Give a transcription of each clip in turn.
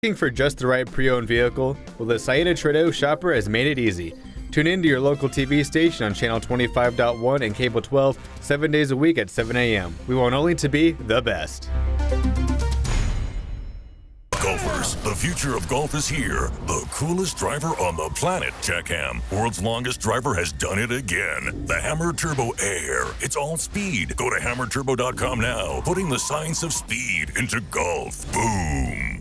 Looking for just the right pre-owned vehicle? Well, the Saida Trudeau shopper has made it easy. Tune in to your local TV station on channel 25.1 and cable 12, 7 days a week at 7 a.m. We want only to be the best. Golfers, the future of golf is here. The coolest driver on the planet, Checkham. World's longest driver has done it again. The Hammer Turbo Air. It's all speed. Go to hammerturbo.com now. Putting the science of speed into golf. Boom.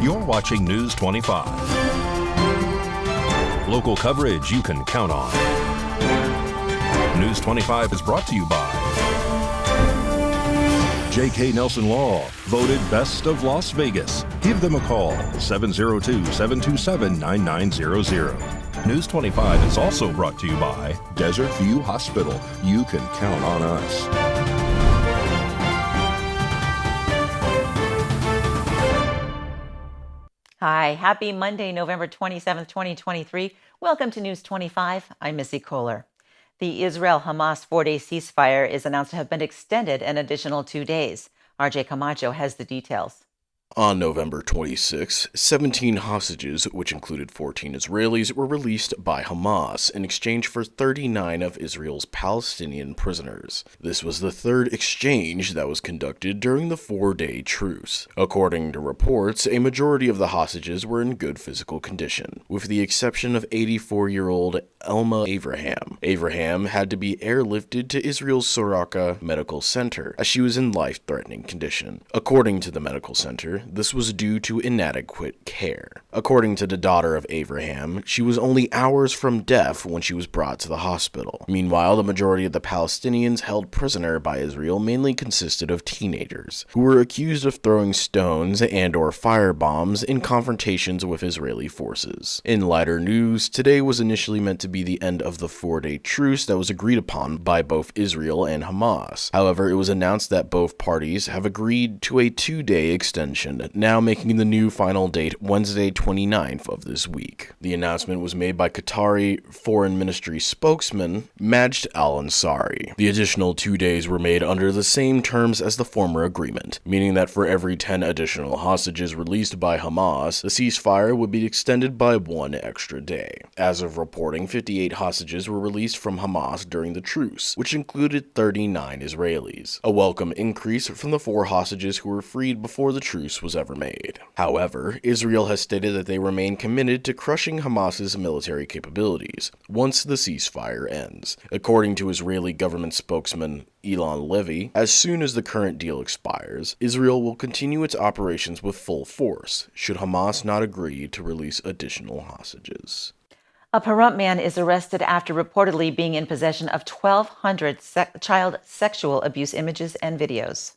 You're watching News 25. Local coverage you can count on. News 25 is brought to you by J.K. Nelson Law, voted Best of Las Vegas. Give them a call, 702-727-9900. News 25 is also brought to you by Desert View Hospital. You can count on us. Hi, happy Monday, November 27th, 2023. Welcome to News 25. I'm Missy Kohler. The Israel-Hamas 4-day ceasefire is announced to have been extended an additional 2 days. RJ Camacho has the details. On November 26, 17 hostages, which included 14 Israelis, were released by Hamas in exchange for 39 of Israel's Palestinian prisoners. This was the third exchange that was conducted during the 4-day truce. According to reports, a majority of the hostages were in good physical condition, with the exception of 84-year-old Elma Avraham. Avraham had to be airlifted to Israel's Soraka Medical Center, as she was in life-threatening condition. According to the medical center, this was due to inadequate care. According to the daughter of Avraham, she was only hours from death when she was brought to the hospital. Meanwhile, the majority of the Palestinians held prisoner by Israel mainly consisted of teenagers, who were accused of throwing stones and/or firebombs in confrontations with Israeli forces. In lighter news, today was initially meant to be the end of the 4-day truce that was agreed upon by both Israel and Hamas. However, it was announced that both parties have agreed to a 2-day extension, now making the new final date Wednesday 29th of this week. The announcement was made by Qatari Foreign Ministry spokesman Majd al-Ansari. The additional 2 days were made under the same terms as the former agreement, meaning that for every 10 additional hostages released by Hamas, the ceasefire would be extended by 1 extra day. As of reporting, 58 hostages were released from Hamas during the truce, which included 39 Israelis, a welcome increase from the 4 hostages who were freed before the truce was ever made. However, Israel has stated that they remain committed to crushing Hamas's military capabilities once the ceasefire ends. According to Israeli government spokesman Ilan Levy, as soon as the current deal expires, Israel will continue its operations with full force, should Hamas not agree to release additional hostages. A Pahrump man is arrested after reportedly being in possession of 1,200 child sexual abuse images and videos.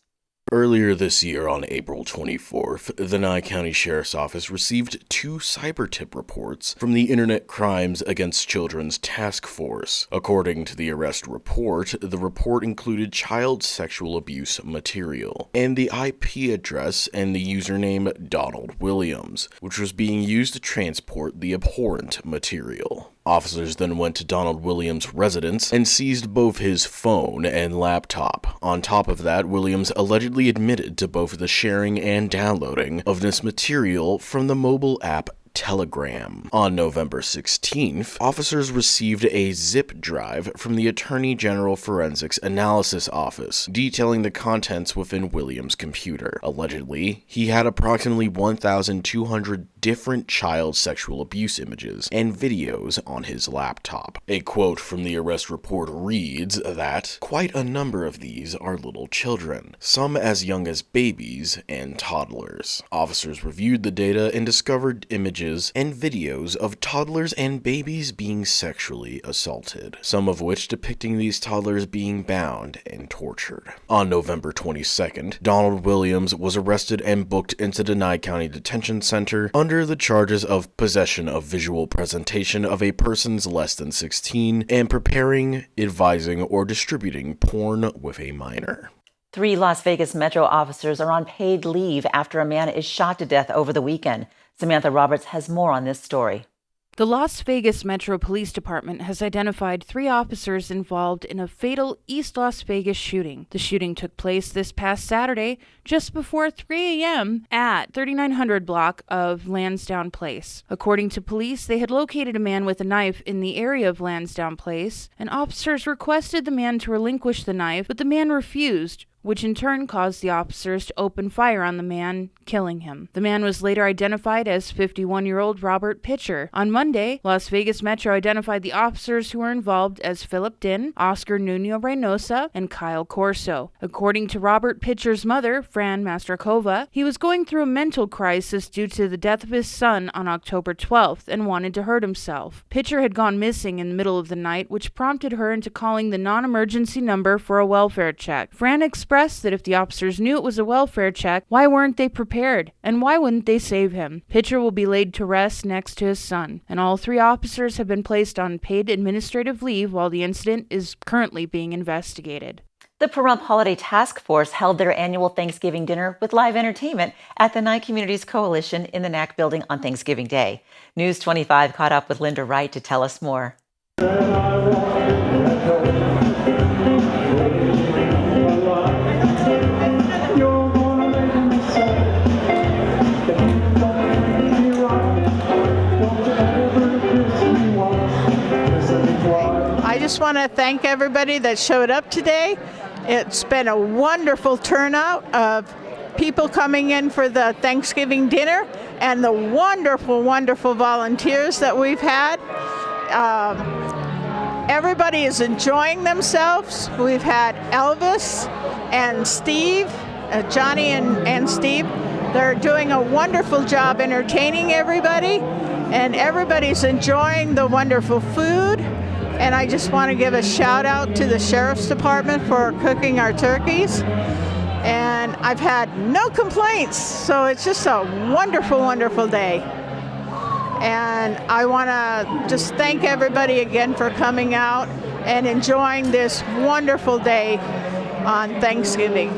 Earlier this year, on April 24th, the Nye County Sheriff's Office received 2 cyber tip reports from the Internet Crimes Against Children's Task Force. According to the arrest report, the report included child sexual abuse material, and the IP address and the username Donald Williams, which was being used to transport the abhorrent material. Officers then went to Donald Williams' residence and seized both his phone and laptop. On top of that, Williams allegedly admitted to both the sharing and downloading of this material from the mobile app Telegram. On November 16th, officers received a zip drive from the Attorney General Forensics Analysis Office, detailing the contents within Williams' computer. Allegedly, he had approximately 1,200 different child sexual abuse images and videos on his laptop. A quote from the arrest report reads that, "Quite a number of these are little children, some as young as babies and toddlers." Officers reviewed the data and discovered images and videos of toddlers and babies being sexually assaulted, some of which depicting these toddlers being bound and tortured. On November 22nd, Donald Williams was arrested and booked into the Nye County Detention Center under the charges of possession of visual presentation of a person's less than 16 and preparing, advising, or distributing porn with a minor. 3 Las Vegas Metro officers are on paid leave after a man is shot to death over the weekend. Samantha Roberts has more on this story. The Las Vegas Metro Police Department has identified 3 officers involved in a fatal East Las Vegas shooting. The shooting took place this past Saturday, just before 3 a.m. at 3900 block of Lansdowne Place. According to police, they had located a man with a knife in the area of Lansdowne Place, and officers requested the man to relinquish the knife, but the man refused, which in turn caused the officers to open fire on the man, killing him. The man was later identified as 51-year-old Robert Pitcher. On Monday, Las Vegas Metro identified the officers who were involved as Philip Din, Oscar Nuno Reynosa, and Kyle Corso. According to Robert Pitcher's mother, Fran Mastrakova, he was going through a mental crisis due to the death of his son on October 12th and wanted to hurt himself. Pitcher had gone missing in the middle of the night, which prompted her into calling the non-emergency number for a welfare check. Fran expressed that if the officers knew it was a welfare check, why weren't they prepared? And why wouldn't they save him? Pitcher will be laid to rest next to his son. And all 3 officers have been placed on paid administrative leave while the incident is currently being investigated. The Pahrump Holiday Task Force held their annual Thanksgiving dinner with live entertainment at the Nye Communities Coalition in the NAC building on Thanksgiving Day. News 25 caught up with Linda Wright to tell us more. I just want to thank everybody that showed up today. It's been a wonderful turnout of people coming in for the Thanksgiving dinner and the wonderful, wonderful volunteers that we've had. Everybody is enjoying themselves. We've had Elvis and Steve, Johnny and Steve. They're doing a wonderful job entertaining everybody, and everybody's enjoying the wonderful food. And I just want to give a shout out to the Sheriff's Department for cooking our turkeys. And I've had no complaints, so it's just a wonderful, wonderful day. And I want to just thank everybody again for coming out and enjoying this wonderful day on Thanksgiving.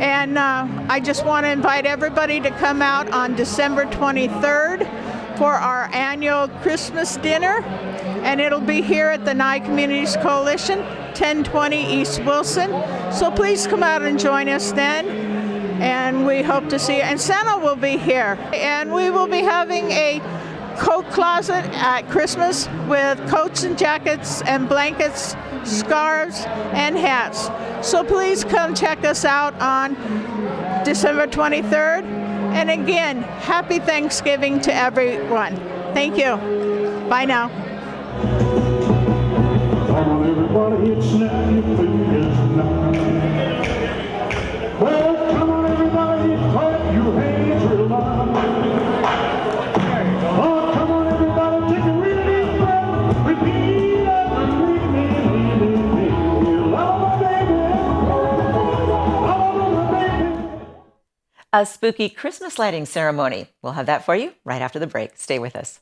And I just want to invite everybody to come out on December 23rd for our annual Christmas dinner. And it'll be here at the Nye Communities Coalition, 1020 East Wilson. So please come out and join us then. And we hope to see you. And Santa will be here. And we will be having a coat closet at Christmas with coats and jackets and blankets, scarves, and hats. So please come check us out on December 23rd. And again, happy Thanksgiving to everyone. Thank you. Bye now. Come on, everybody, it's now your fingers now. Well, come on, everybody, clap your hands real loud. Oh, come on, everybody, take a real deep breath. Repeat after me. Love my baby. A spooky Christmas lighting ceremony. We'll have that for you right after the break. Stay with us.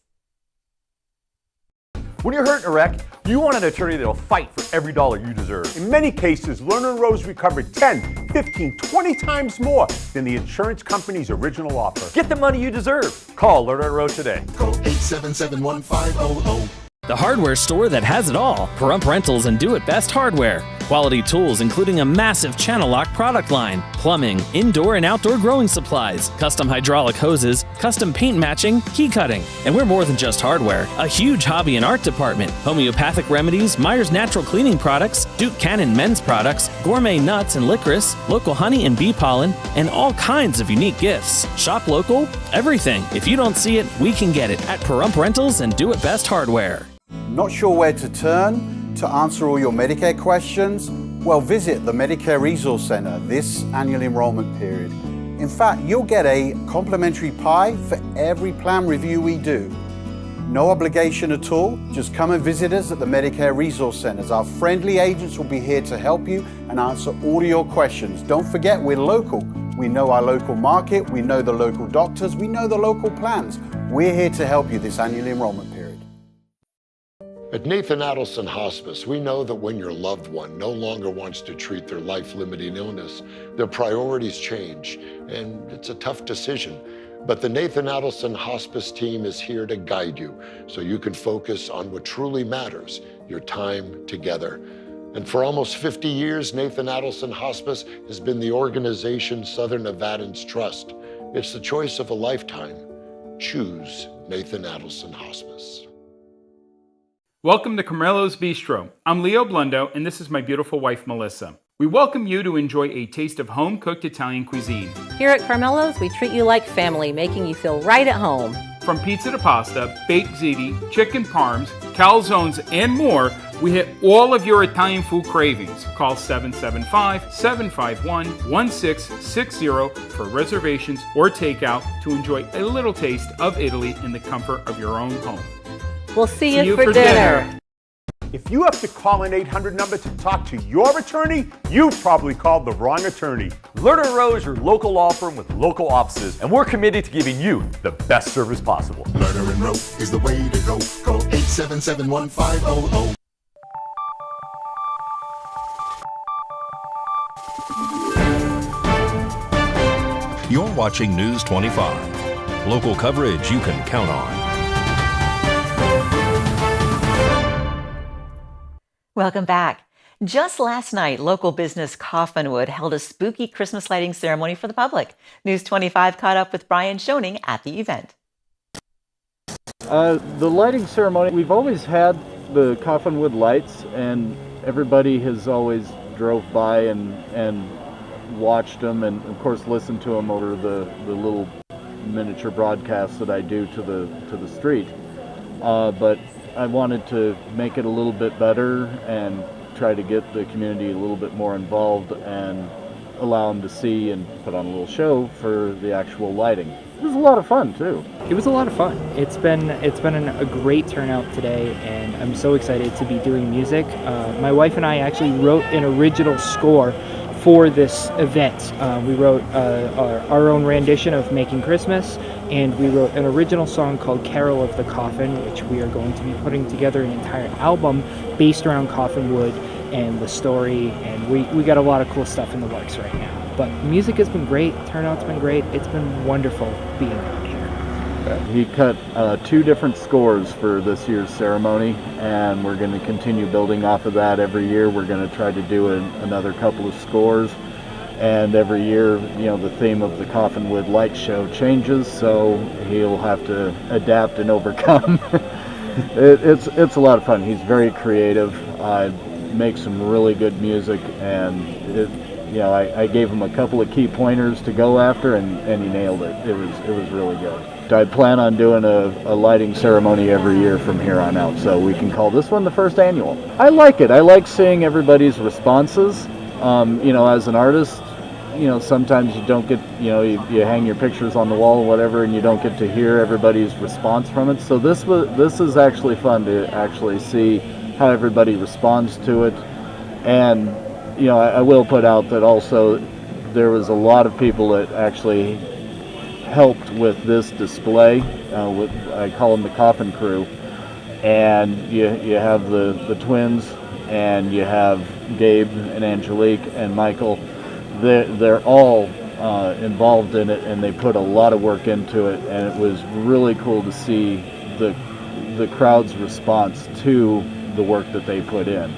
When you're hurt in a wreck, you want an attorney that'll fight for every dollar you deserve. In many cases, Lerner & Rose recovered 10, 15, 20 times more than the insurance company's original offer. Get the money you deserve. Call Lerner & Rose today. Call 877-1500. The hardware store that has it all. Pahrump Rentals and Do It Best Hardware. Quality tools including a massive channel lock product line, plumbing, indoor and outdoor growing supplies, custom hydraulic hoses, custom paint matching, key cutting. And we're more than just hardware. A huge hobby and art department, homeopathic remedies, Myers Natural Cleaning Products, Duke Cannon men's products, gourmet nuts and licorice, local honey and bee pollen, and all kinds of unique gifts. Shop local, everything. If you don't see it, we can get it at Pahrump Rentals and Do It Best Hardware. Not sure where to turn to answer all your Medicare questions? Well, visit the Medicare Resource Center this annual enrollment period. In fact, you'll get a complimentary pie for every plan review we do. No obligation at all. Just come and visit us at the Medicare Resource Centers. Our friendly agents will be here to help you and answer all your questions. Don't forget, we're local. We know our local market, we know the local doctors, we know the local plans. We're here to help you this annual enrollment period. At Nathan Adelson Hospice, we know that when your loved one no longer wants to treat their life-limiting illness, their priorities change, and it's a tough decision. But the Nathan Adelson Hospice team is here to guide you so you can focus on what truly matters, your time together. And for almost 50 years, Nathan Adelson Hospice has been the organization Southern Nevadans trust. It's the choice of a lifetime. Choose Nathan Adelson Hospice. Welcome to Carmelo's Bistro. I'm Leo Blundo, and this is my beautiful wife, Melissa. We welcome you to enjoy a taste of home-cooked Italian cuisine. Here at Carmelo's, we treat you like family, making you feel right at home. From pizza to pasta, baked ziti, chicken parms, calzones, and more, we hit all of your Italian food cravings. Call 775-751-1660 for reservations or takeout to enjoy a little taste of Italy in the comfort of your own home. We'll see you for dinner. If you have to call an 800 number to talk to your attorney, you probably called the wrong attorney. Lerner & Rowe is your local law firm with local offices, and we're committed to giving you the best service possible. Lerner & Rowe is the way to go. Call 877-1500. You're watching News 25. Local coverage you can count on. Welcome back. Just last night, local business Coffinwood held a spooky Christmas lighting ceremony for the public. News 25 caught up with Brian Schoening at the event. The lighting ceremony, we've always had the Coffinwood lights, and everybody has always drove by and watched them, and of course listened to them over the little miniature broadcasts that I do to the street. But I wanted to make it a little bit better and try to get the community a little bit more involved and allow them to see and put on a little show for the actual lighting. It was a lot of fun too. It was a lot of fun. It's been a great turnout today, and I'm so excited to be doing music. My wife and I actually wrote an original score for this event. We wrote our own rendition of Making Christmas, and we wrote an original song called Carol of the Coffin, which we are going to be putting together an entire album based around Coffinwood and the story, and we got a lot of cool stuff in the works right now. But music has been great, turnout's been great, it's been wonderful being out here. He cut 2 different scores for this year's ceremony, and we're going to continue building off of that every year. We're going to try to do another couple of scores, and every year, the theme of the Coffinwood Light Show changes, so he'll have to adapt and overcome. It's a lot of fun. He's very creative, makes some really good music, and I gave him a couple of key pointers to go after, and he nailed it. It was really good. I plan on doing a lighting ceremony every year from here on out, so we can call this one the first annual. I like it. I like seeing everybody's responses. As an artist, sometimes you don't get, you hang your pictures on the wall or whatever, and you don't get to hear everybody's response from it. So this is actually fun to actually see how everybody responds to it. And I will put out that also there was a lot of people that actually helped with this display. I call them the Coffin Crew. And you have the twins, and you have Gabe and Angelique and Michael. They're all involved in it, and they put a lot of work into it, and it was really cool to see the crowd's response to the work that they put in.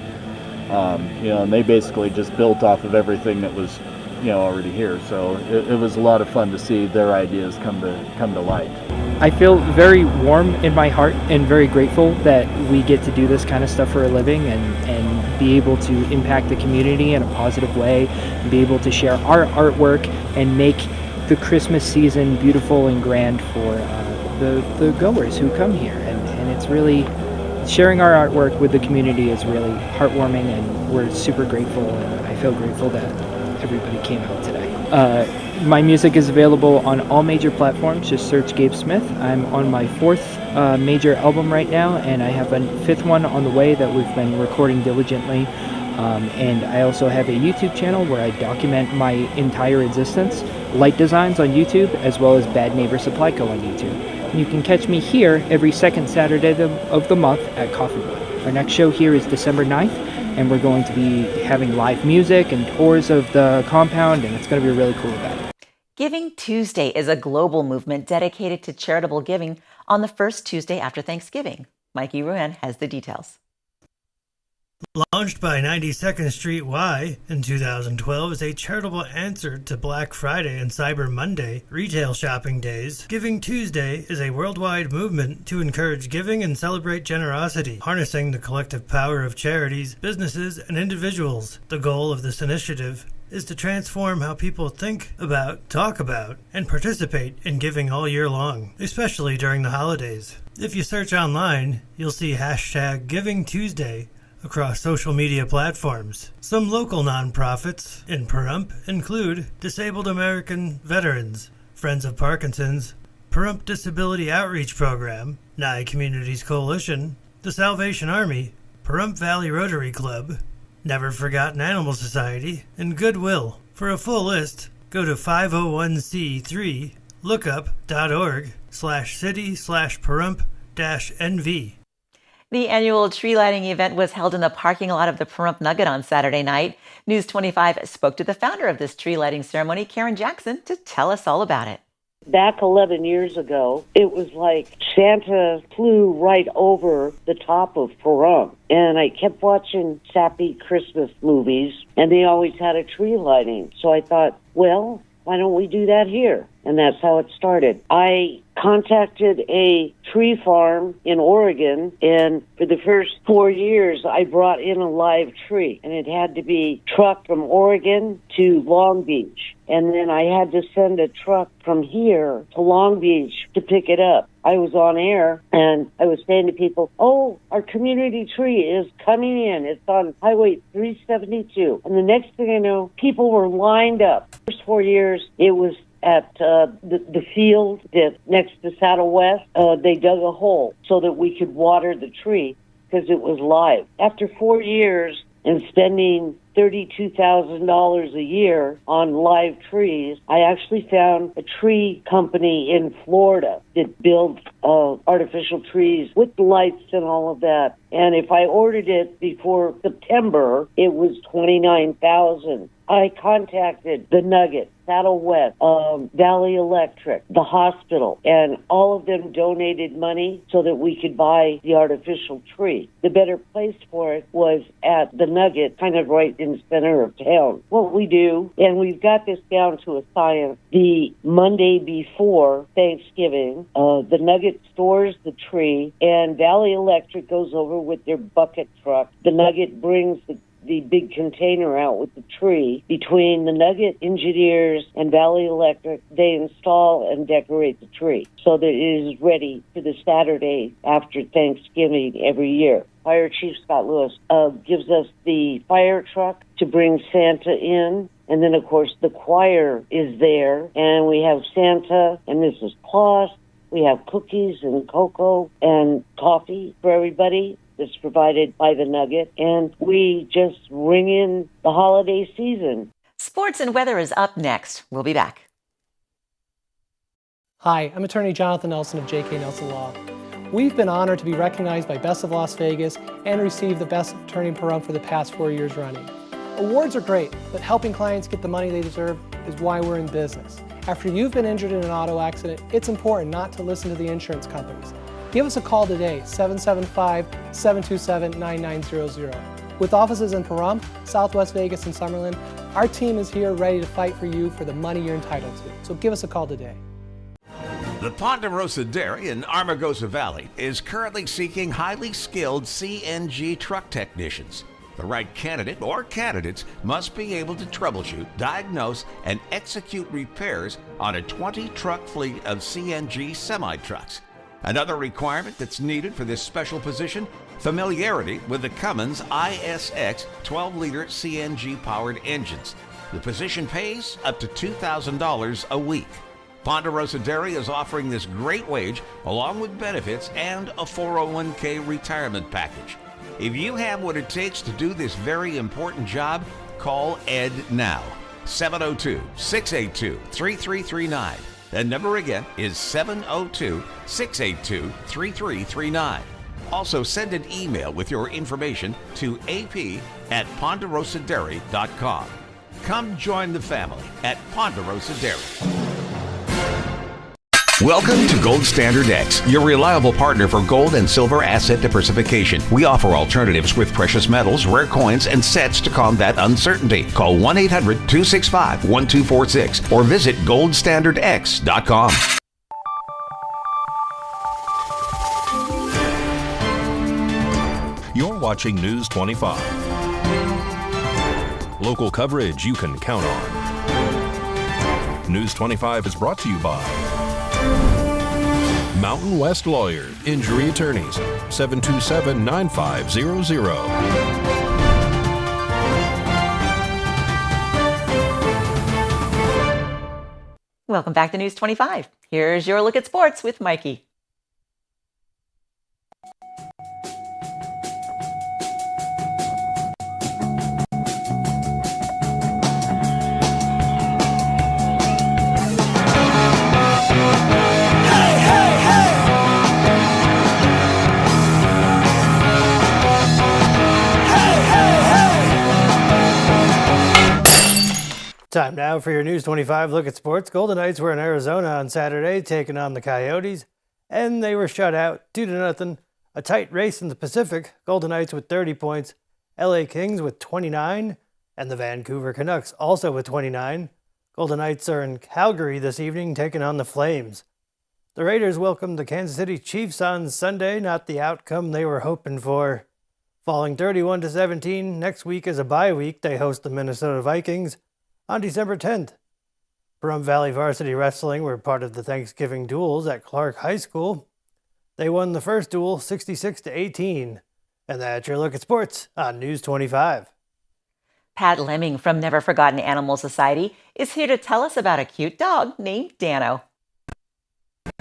And they basically just built off of everything that was already here. So it was a lot of fun to see their ideas come to light. I feel very warm in my heart and very grateful that we get to do this kind of stuff for a living and be able to impact the community in a positive way, and be able to share our artwork and make the Christmas season beautiful and grand for the goers who come here. And it's really, sharing our artwork with the community is really heartwarming, and we're super grateful, and I feel grateful that everybody came out today. My music is available on all major platforms. Just search Gabe Smith. I'm on my 4th major album right now, and I have a 5th one on the way that we've been recording diligently. And I also have a YouTube channel where I document my entire existence, Light Designs on YouTube, as well as Bad Neighbor Supply Co. on YouTube. And you can catch me here every second Saturday of the month at Coffinwood. Our next show here is December 9th, and we're going to be having live music and tours of the compound, and it's going to be a really cool event. Giving Tuesday is a global movement dedicated to charitable giving on the first Tuesday after Thanksgiving. Mikey Ruan has the details. Launched by 92nd Street Y in 2012 as a charitable answer to Black Friday and Cyber Monday retail shopping days, Giving Tuesday is a worldwide movement to encourage giving and celebrate generosity, harnessing the collective power of charities, businesses, and individuals. The goal of this initiative is to transform how people think about, talk about, and participate in giving all year long, especially during the holidays. If you search online, you'll see hashtag Giving Tuesday across social media platforms. Some local nonprofits in Pahrump include Disabled American Veterans, Friends of Parkinson's, Pahrump Disability Outreach Program, Nye Communities Coalition, the Salvation Army, Pahrump Valley Rotary Club, Never Forgotten Animal Society, and Goodwill. For a full list, go to 501c3lookup.org/city/Pahrump-NV. The annual tree lighting event was held in the parking lot of the Pahrump Nugget on Saturday night. News 25 spoke to the founder of this tree lighting ceremony, Karen Jackson, to tell us all about it. Back 11 years ago, it was like Santa flew right over the top of Pahrump. And I kept watching sappy Christmas movies, and they always had a tree lighting. So I thought, well, why don't we do that here? And that's how it started. I contacted a tree farm in Oregon, and for the first 4 years, I brought in a live tree, and it had to be trucked from Oregon to Long Beach. And then I had to send a truck from here to Long Beach to pick it up. I was on air, and I was saying to people, oh, our community tree is coming in. It's on Highway 372. And the next thing I know, people were lined up. The first 4 years, it was at the field that next to Saddle West. They dug a hole so that we could water the tree because it was live. After 4 years and spending $32,000 a year on live trees, I actually found a tree company in Florida that builds artificial trees with lights and all of that. And if I ordered it before September, it was $29,000. I contacted the Nugget, Saddle West, Valley Electric, the hospital, and all of them donated money so that we could buy the artificial tree. The better place for it was at the Nugget, kind of right in the center of town. What we do, and we've got this down to a science, the Monday before Thanksgiving, the Nugget stores the tree, and Valley Electric goes over with their bucket truck. The Nugget brings the big container out with the tree. Between the Nugget engineers and Valley Electric, they install and decorate the tree so that it is ready for the Saturday after Thanksgiving every year. Fire Chief Scott Lewis gives us the fire truck to bring Santa in. And then, of course, the choir is there. And we have Santa and Mrs. Claus. We have cookies and cocoa and coffee for everybody. That's provided by the Nugget, and we just ring in the holiday season. Sports and weather is up next. We'll be back. Hi, I'm attorney Jonathan Nelson of J.K. Nelson Law. We've been honored to be recognized by Best of Las Vegas and receive the Best Attorney in Pahrump for the past 4 years running. Awards are great, but helping clients get the money they deserve is why we're in business. After you've been injured in an auto accident, it's important not to listen to the insurance companies. Give us a call today, 775-727-9900. With offices in Pahrump, Southwest Vegas, and Summerlin, our team is here ready to fight for you for the money you're entitled to. So give us a call today. The Ponderosa Dairy in Armagosa Valley is currently seeking highly skilled CNG truck technicians. The right candidate or candidates must be able to troubleshoot, diagnose, and execute repairs on a 20-truck fleet of CNG semi-trucks. Another requirement that's needed for this special position, familiarity with the Cummins ISX 12-liter CNG-powered engines. The position pays up to $2,000 a week. Ponderosa Dairy is offering this great wage along with benefits and a 401k retirement package. If you have what it takes to do this very important job, call Ed now. 702-682-3339. That number again is 702-682-3339. Also send an email with your information to ap@ponderosadairy.com. Come join the family at Ponderosa Dairy. Welcome to Gold Standard X, your reliable partner for gold and silver asset diversification. We offer alternatives with precious metals, rare coins, and sets to combat uncertainty. Call 1-800-265-1246 or visit goldstandardx.com. You're watching News 25. Local coverage you can count on. News 25 is brought to you by Mountain West Lawyers, Injury Attorneys, 727-9500. Welcome back to News 25. Here's your look at sports with Mikey. Time now for your News 25 look at sports. Golden Knights were in Arizona on Saturday taking on the Coyotes, and they were shut out 2-0. A tight race in the Pacific. Golden Knights with 30 points, LA Kings with 29, and the Vancouver Canucks also with 29. Golden Knights are in Calgary this evening taking on the Flames. The Raiders welcomed the Kansas City Chiefs on Sunday, not the outcome they were hoping for. Falling 31-17, next week is a bye week. They host the Minnesota Vikings on December 10th. Pahrump Valley Varsity Wrestling were part of the Thanksgiving duels at Clark High School. They won the first duel 66-18. And that's your look at sports on News 25. Pat Lemming from Never Forgotten Animal Society is here to tell us about a cute dog named Dano.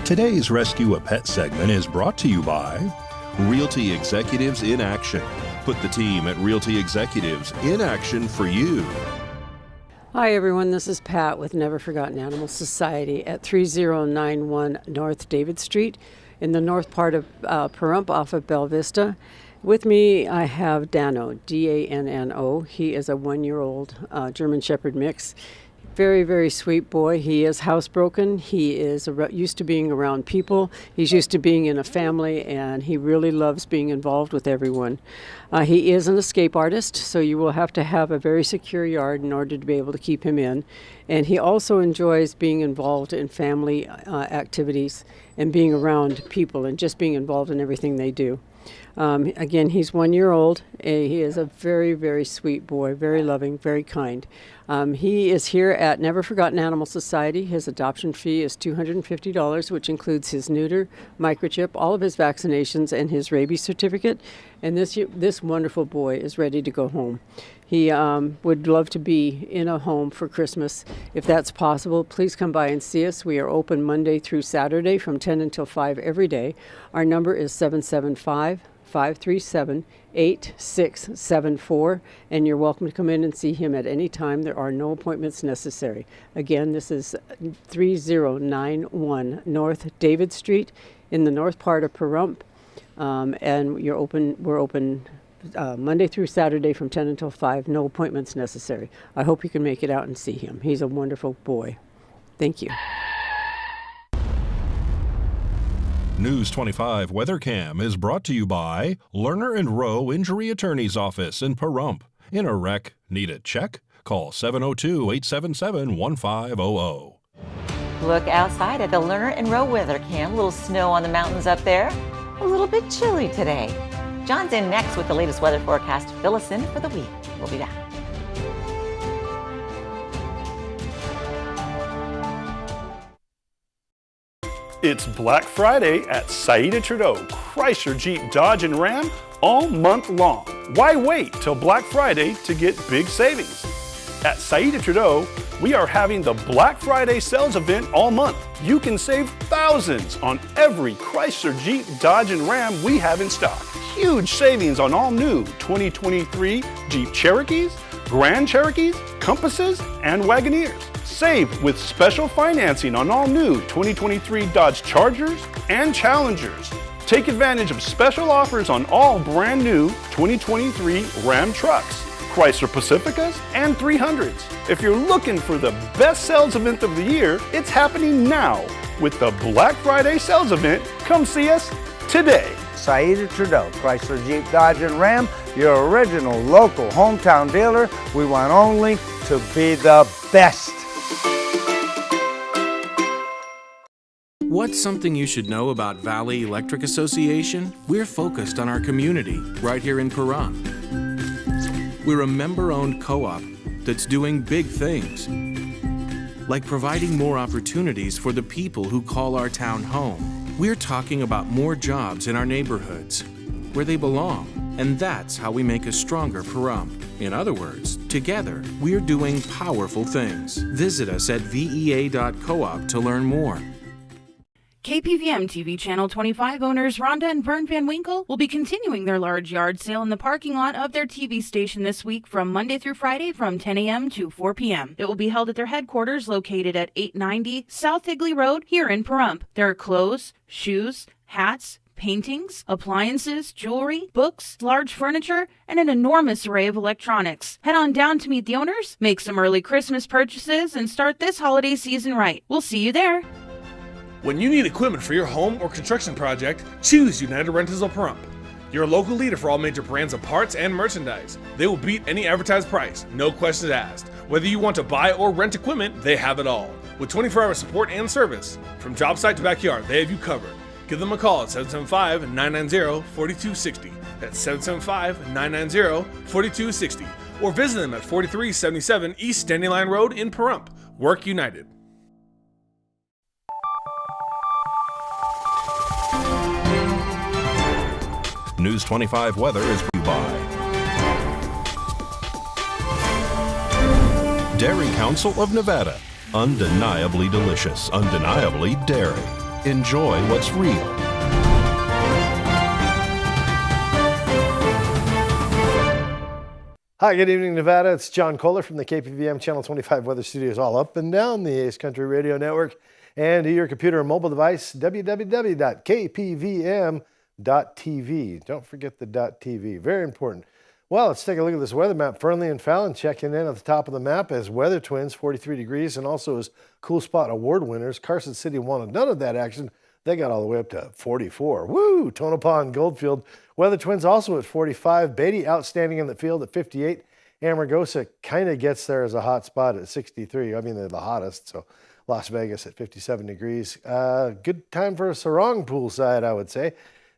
Today's Rescue a Pet segment is brought to you by Realty Executives in Action. Put the team at Realty Executives in action for you. Hi everyone, this is Pat with Never Forgotten Animal Society at 3091 North David Street in the north part of Pahrump off of Bella Vista. With me I have Dano, D-A-N-N-O. He is a 1-year-old German Shepherd mix. Very, very sweet boy. He is housebroken. He is used to being around people. He's used to being in a family, and he really loves being involved with everyone. He is an escape artist, so you will have to have a very secure yard in order to be able to keep him in. And he also enjoys being involved in family activities and being around people and just being involved in everything they do. Again, he's 1 year old. He is a very, very sweet boy, very loving, very kind. He is here at Never Forgotten Animal Society. His adoption fee is $250, which includes his neuter, microchip, all of his vaccinations, and his rabies certificate. And this wonderful boy is ready to go home. He would love to be in a home for Christmas. If that's possible, please come by and see us. We are open Monday through Saturday from 10 until 5 every day. Our number is 775-537-8674, and you're welcome to come in and see him at any time. There are no appointments necessary. Again, this is 3091 North David Street in the north part of Pahrump, and we're open Monday through Saturday from 10 until 5, no appointments necessary. I hope you can make it out and see him. He's a wonderful boy. Thank you. News 25 Weather Cam is brought to you by Lerner and Rowe Injury Attorney's Office in Pahrump. In a wreck, need a check? Call 702-877-1500. Look outside at the Lerner and Rowe Weather Cam. A little snow on the mountains up there. A little bit chilly today. John's in next with the latest weather forecast to fill us in for the week. We'll be back. It's Black Friday at Saida Trudeau, Chrysler, Jeep, Dodge, and Ram all month long. Why wait till Black Friday to get big savings? At Saida Trudeau, we are having the Black Friday sales event all month. You can save thousands on every Chrysler, Jeep, Dodge, and Ram we have in stock. Huge savings on all new 2023 Jeep Cherokees, Grand Cherokees, Compasses, and Wagoneers. Save with special financing on all new 2023 Dodge Chargers and Challengers. Take advantage of special offers on all brand new 2023 Ram trucks, Chrysler Pacificas, and 300s. If you're looking for the best sales event of the year, it's happening now with the Black Friday sales event. Come see us today. Saida Trudeau, Chrysler, Jeep, Dodge, and Ram, your original local hometown dealer. We want only to be the best. What's something you should know about Valley Electric Association? We're focused on our community right here in Pahrump. We're a member-owned co-op that's doing big things, like providing more opportunities for the people who call our town home. We're talking about more jobs in our neighborhoods, where they belong, and that's how we make a stronger Pahrump. In other words, together, we're doing powerful things. Visit us at vea.coop to learn more. KPVM TV Channel 25 owners Rhonda and Vern Van Winkle will be continuing their large yard sale in the parking lot of their TV station this week from Monday through Friday from 10 a.m. to 4 p.m. It will be held at their headquarters located at 890 South Higley Road here in Pahrump. There are clothes, shoes, hats, paintings, appliances, jewelry, books, large furniture, and an enormous array of electronics. Head on down to meet the owners, make some early Christmas purchases, and start this holiday season right. We'll see you there. When you need equipment for your home or construction project, choose United Rentals of Pahrump. Your local leader for all major brands of parts and merchandise. They will beat any advertised price, no questions asked. Whether you want to buy or rent equipment, they have it all. With 24-hour support and service, from job site to backyard, they have you covered. Give them a call at 775-990-4260. That's 775-990-4260. Or visit them at 4377 East Standing Line Road in Pahrump. Work United. News 25 weather is brought by Dairy Council of Nevada. Undeniably delicious, undeniably dairy. Enjoy what's real. Hi, good evening, Nevada. It's John Kohler from the KPVM Channel 25 Weather Studios, all up and down the Ace Country Radio Network, and to your computer and mobile device, www.kpvm.tv. Don't forget the .tv. Very important. Well, let's take a look at this weather map. Fernley and Fallon checking in at the top of the map as weather twins, 43 degrees, and also as Cool Spot Award winners. Carson City wanted none of that action. They got all the way up to 44. Woo! Tonopah and Goldfield. Weather twins also at 45. Beatty outstanding in the field at 58. Amargosa kind of gets there as a hot spot at 63. I mean, they're the hottest, so Las Vegas at 57 degrees. Good time for a sarong poolside, I would say.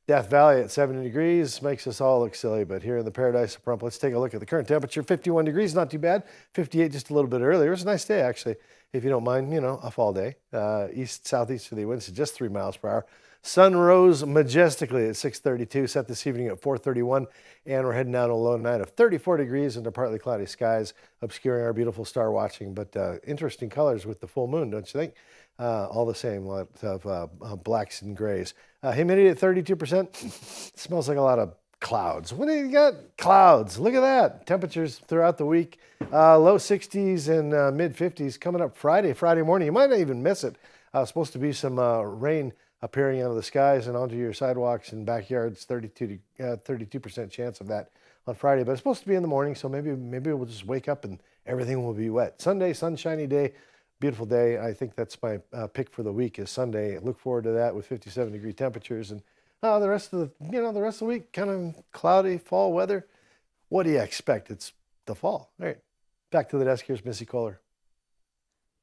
Death Valley at 70 degrees makes us all look silly, but here in the paradise of Pahrump, let's take a look at the current temperature. 51 degrees, not too bad. 58 just a little bit earlier. It was a nice day, actually, if you don't mind, you know, a fall day. East-southeasterly winds at just 3 miles per hour. Sun rose majestically at 6:32, set this evening at 4:31, and we're heading down to a low night of 34 degrees into partly cloudy skies, obscuring our beautiful star watching, but interesting colors with the full moon, don't you think? All the same, lot of blacks and grays. Humidity at 32%. Smells like a lot of clouds. What do you got? Clouds. Look at that. Temperatures throughout the week. Low 60s and mid 50s coming up Friday morning. You might not even miss it. Supposed to be some rain appearing out of the skies and onto your sidewalks and backyards. 32% chance of that on Friday. But it's supposed to be in the morning, so maybe we'll just wake up and everything will be wet. Sunday, sunshiny day. Beautiful day. I think that's my pick for the week is Sunday. Look forward to that with 57-degree temperatures and the rest of the week kind of cloudy fall weather. What do you expect? It's the fall. All right, back to the desk. Here's Missy Kohler.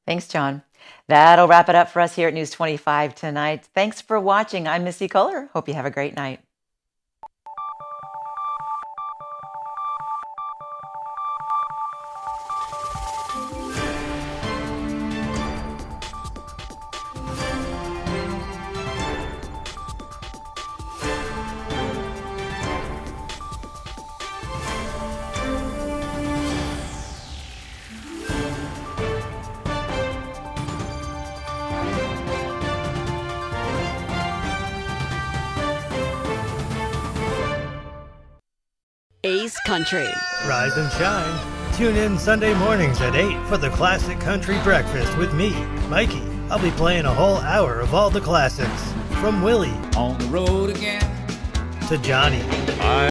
Thanks, John. That'll wrap it up for us here at News 25 tonight. Thanks for watching. I'm Missy Kohler. Hope you have a great night. Ace Country. Rise and shine. Tune in Sunday mornings at 8 for the Classic Country Breakfast with me, Mikey. I'll be playing a whole hour of all the classics. From Willie. On the road again. To Johnny.